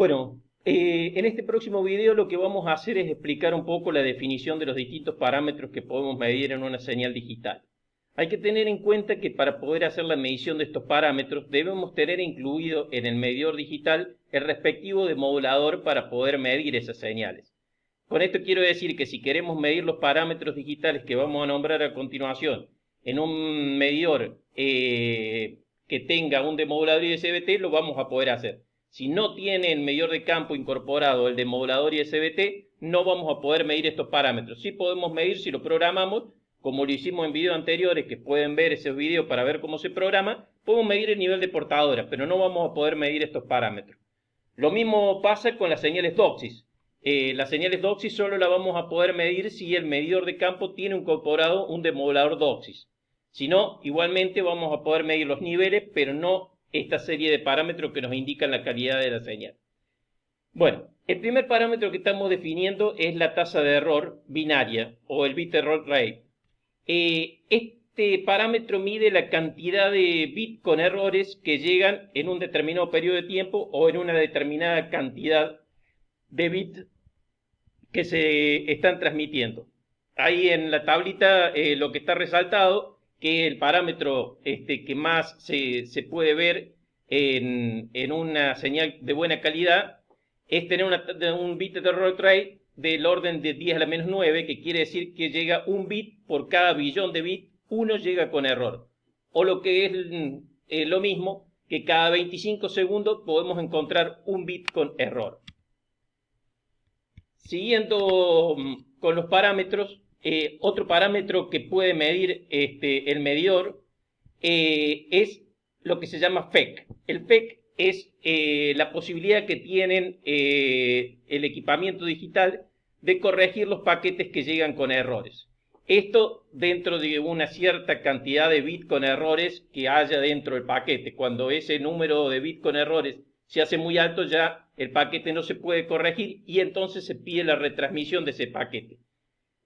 Bueno, en este próximo video lo que vamos a hacer es explicar un poco la definición de los distintos parámetros que podemos medir en una señal digital. Hay que tener en cuenta que para poder hacer la medición de estos parámetros debemos tener incluido en el medidor digital el respectivo demodulador para poder medir esas señales. Con esto quiero decir que si queremos medir los parámetros digitales que vamos a nombrar a continuación en un medidor que tenga un demodulador ISBT, lo vamos a poder hacer. Si no tiene el medidor de campo incorporado el demodulador ISBT, no vamos a poder medir estos parámetros. Sí podemos medir si lo programamos, como lo hicimos en videos anteriores, que pueden ver esos videos para ver cómo se programa. Podemos medir el nivel de portadora, pero no vamos a poder medir estos parámetros. Lo mismo pasa con las señales DOCSIS. Las señales DOCSIS solo las vamos a poder medir si el medidor de campo tiene incorporado un demodulador DOCSIS. Si no, igualmente vamos a poder medir los niveles, pero no esta serie de parámetros que nos indican la calidad de la señal. Bueno, el primer parámetro que estamos definiendo es la tasa de error binaria o el bit error rate. Este parámetro mide la cantidad de bits con errores que llegan en un determinado periodo de tiempo o en una determinada cantidad de bits que se están transmitiendo. Ahí en la tablita lo que está resaltado, que el parámetro que más se puede ver en una señal de buena calidad, es tener un bit de error rate del orden de 10 a la menos 9, que quiere decir que llega un bit por cada billón de bits, uno llega con error. O lo que es lo mismo, que cada 25 segundos podemos encontrar un bit con error. Siguiendo con los parámetros, otro parámetro que puede medir el medidor es lo que se llama FEC. El FEC es la posibilidad que tienen el equipamiento digital de corregir los paquetes que llegan con errores. Esto dentro de una cierta cantidad de bits con errores que haya dentro del paquete. Cuando ese número de bits con errores se hace muy alto, ya el paquete no se puede corregir y entonces se pide la retransmisión de ese paquete.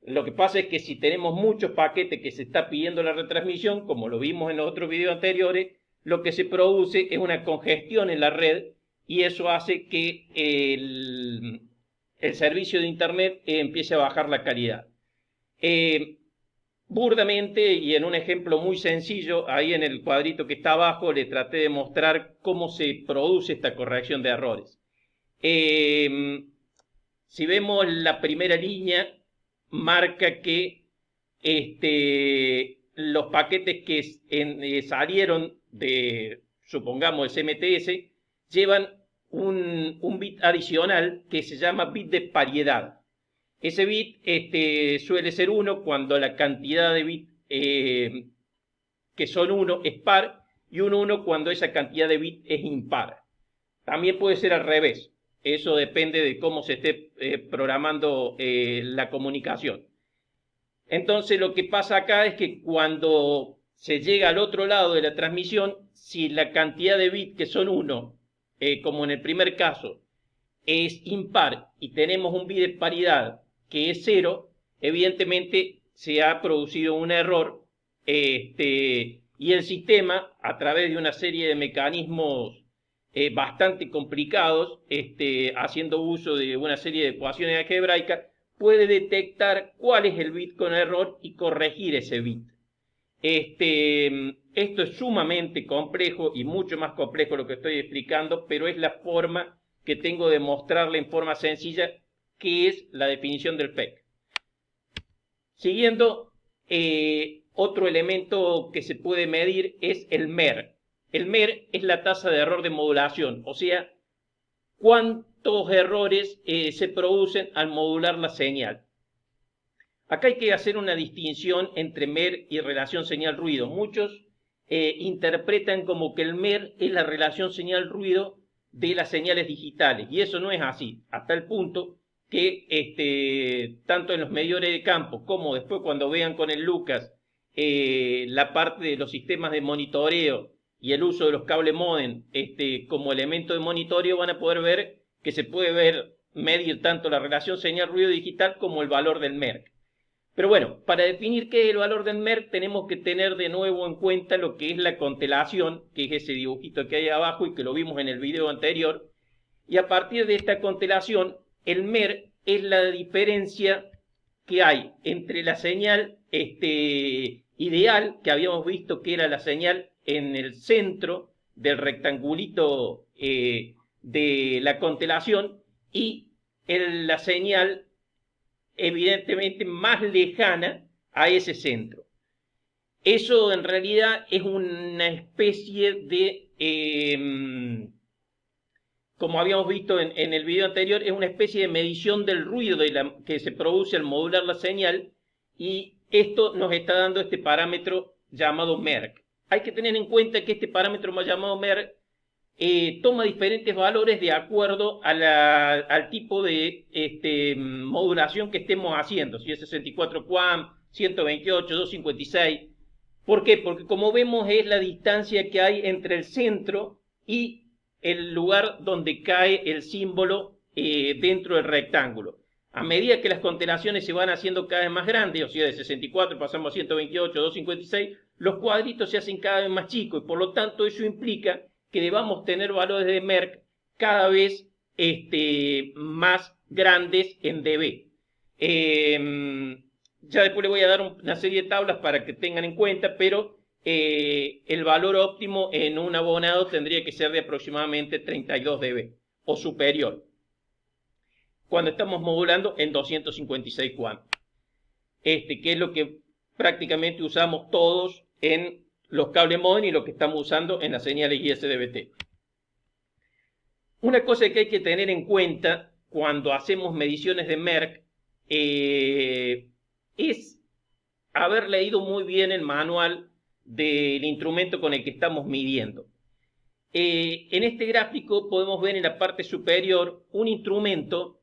Lo que pasa es que si tenemos muchos paquetes que se está pidiendo la retransmisión, como lo vimos en los otros videos anteriores, lo que se produce es una congestión en la red y eso hace que el servicio de internet empiece a bajar la calidad. Burdamente y en un ejemplo muy sencillo, ahí en el cuadrito que está abajo, le traté de mostrar cómo se produce esta corrección de errores. Si vemos la primera línea, marca que los paquetes que salieron de, supongamos, el CMTS, llevan un bit adicional que se llama bit de paridad. Ese bit suele ser 1 cuando la cantidad de bits que son 1 es par y un 1 cuando esa cantidad de bits es impar. También puede ser al revés. Eso depende de cómo se esté programando la comunicación. Entonces lo que pasa acá es que cuando se llega al otro lado de la transmisión, si la cantidad de bits que son 1, como en el primer caso, es impar y tenemos un bit de paridad que es 0, evidentemente se ha producido un error y el sistema, a través de una serie de mecanismos bastante complicados, haciendo uso de una serie de ecuaciones algebraicas, puede detectar cuál es el bit con error y corregir ese bit. Esto es sumamente complejo y mucho más complejo lo que estoy explicando, pero es la forma que tengo de mostrarle en forma sencilla qué es la definición del FEC. Siguiendo, otro elemento que se puede medir es el MER. El MER es la tasa de error de modulación, o sea, cuántos errores se producen al modular la señal. Acá hay que hacer una distinción entre MER y relación señal-ruido. Muchos interpretan como que el MER es la relación señal-ruido de las señales digitales, y eso no es así, hasta el punto que tanto en los medidores de campo como después cuando vean con el Lucas la parte de los sistemas de monitoreo y el uso de los cables modem como elemento de monitoreo, van a poder ver que se puede medir tanto la relación señal-ruido digital como el valor del MER. Pero bueno, para definir qué es el valor del MER tenemos que tener de nuevo en cuenta lo que es la constelación, que es ese dibujito que hay abajo y que lo vimos en el video anterior. y a partir de esta constelación, el MER es la diferencia que hay entre la señal ideal, que habíamos visto que era la señal en el centro del rectangulito de la constelación, y la señal evidentemente más lejana a ese centro. Eso en realidad es una especie de, como habíamos visto en el video anterior, es una especie de medición del ruido que se produce al modular la señal, y esto nos está dando este parámetro llamado MERC. Hay que tener en cuenta que este parámetro llamado MERC toma diferentes valores de acuerdo al tipo de modulación que estemos haciendo, si es 64 QAM, 128, 256. ¿Por qué? Porque como vemos es la distancia que hay entre el centro y el lugar donde cae el símbolo dentro del rectángulo. A medida que las constelaciones se van haciendo cada vez más grandes, o sea, de 64 pasamos a 128, 256, los cuadritos se hacen cada vez más chicos, y por lo tanto eso implica que debamos tener valores de MERC cada vez más grandes en dB. Ya después les voy a dar una serie de tablas para que tengan en cuenta, pero el valor óptimo en un abonado tendría que ser de aproximadamente 32 dB o superior, cuando estamos modulando en 256 QAM, que es lo que prácticamente usamos todos en los cables modem y lo que estamos usando en las señales ISDBT. Una cosa que hay que tener en cuenta cuando hacemos mediciones de MERC es haber leído muy bien el manual del instrumento con el que estamos midiendo. En este gráfico podemos ver en la parte superior un instrumento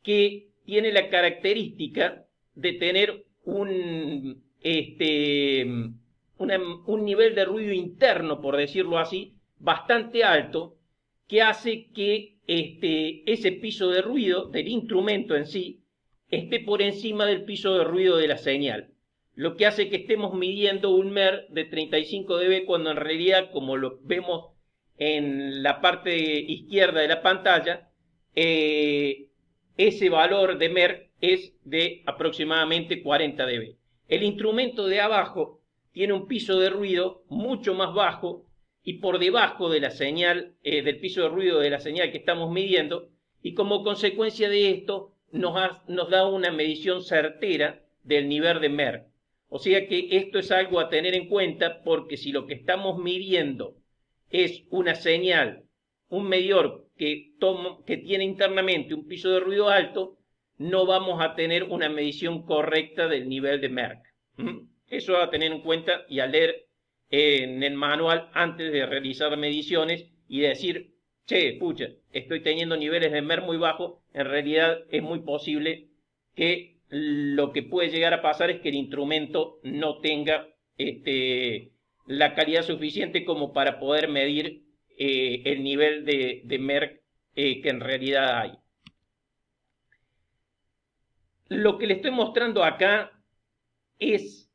que tiene la característica de tener un nivel de ruido interno, por decirlo así, bastante alto, que hace que ese piso de ruido del instrumento en sí esté por encima del piso de ruido de la señal, lo que hace que estemos midiendo un MER de 35 dB cuando en realidad, como lo vemos en la parte izquierda de la pantalla, ese valor de MER es de aproximadamente 40 dB. El instrumento de abajo tiene un piso de ruido mucho más bajo y por debajo de la señal, del piso de ruido de la señal que estamos midiendo, y como consecuencia de esto nos da una medición certera del nivel de MER. O sea que esto es algo a tener en cuenta, porque si lo que estamos midiendo es una señal, un medidor que tiene internamente un piso de ruido alto, no vamos a tener una medición correcta del nivel de MERC. Eso a tener en cuenta y a leer en el manual antes de realizar mediciones y decir, che, pucha, estoy teniendo niveles de MER muy bajos. En realidad es muy posible que lo que puede llegar a pasar es que el instrumento no tenga la calidad suficiente como para poder medir el nivel de MERC que en realidad hay. Lo que le estoy mostrando acá es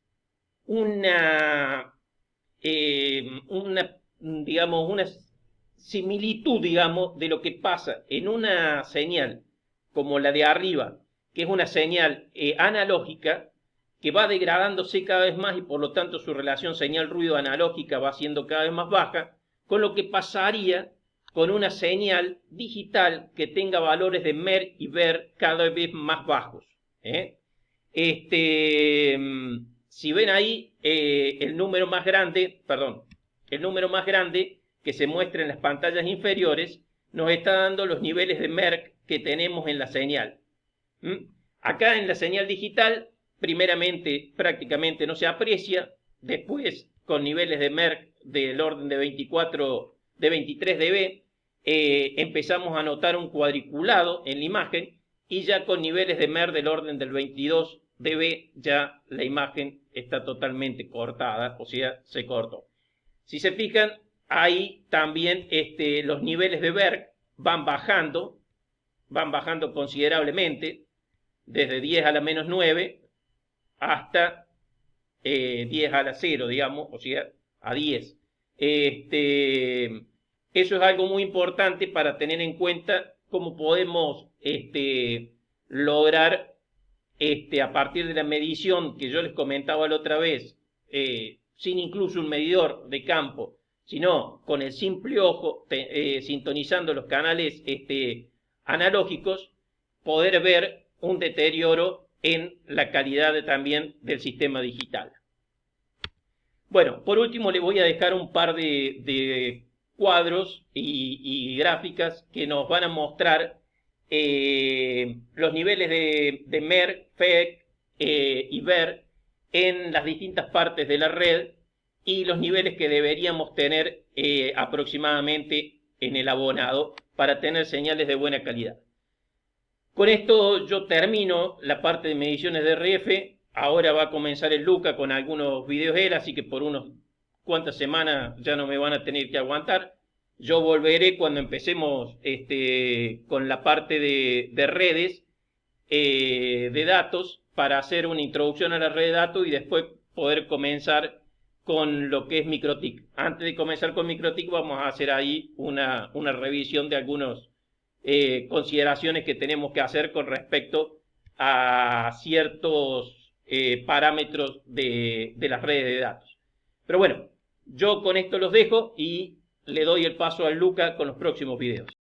digamos, una similitud, digamos, de lo que pasa en una señal como la de arriba, que es una señal analógica que va degradándose cada vez más y por lo tanto su relación señal-ruido analógica va siendo cada vez más baja, con lo que pasaría con una señal digital que tenga valores de MER y BER cada vez más bajos. Si ven ahí el número más grande que se muestra en las pantallas inferiores, nos está dando los niveles de MERC que tenemos en la señal. Acá en la señal digital, primeramente prácticamente no se aprecia, después con niveles de MERC del orden de 23 dB, empezamos a notar un cuadriculado en la imagen, y ya con niveles de MER del orden del 22 dB ya la imagen está totalmente cortada, o sea, se cortó. Si se fijan, ahí también los niveles de BERC van bajando considerablemente, desde 10 a la menos 9 hasta 10 a la 0, digamos, o sea, a 10. Eso es algo muy importante para tener en cuenta cómo podemos lograr, a partir de la medición que yo les comentaba la otra vez, sin incluso un medidor de campo, sino con el simple ojo, sintonizando los canales analógicos, poder ver un deterioro en la calidad también del sistema digital. Bueno, por último le voy a dejar un par de cuadros y gráficas que nos van a mostrar los niveles de MER, FEC y VER en las distintas partes de la red y los niveles que deberíamos tener aproximadamente en el abonado para tener señales de buena calidad. Con esto yo termino la parte de mediciones de RF. Ahora va a comenzar el Luca con algunos videos él, así que por unas cuantas semanas ya no me van a tener que aguantar. Yo volveré cuando empecemos con la parte de redes de datos para hacer una introducción a la red de datos y después poder comenzar con lo que es MikroTik. Antes de comenzar con MikroTik vamos a hacer ahí una revisión de algunas consideraciones que tenemos que hacer con respecto a ciertos parámetros de las redes de datos. Pero bueno, yo con esto los dejo y le doy el paso a Luca con los próximos videos.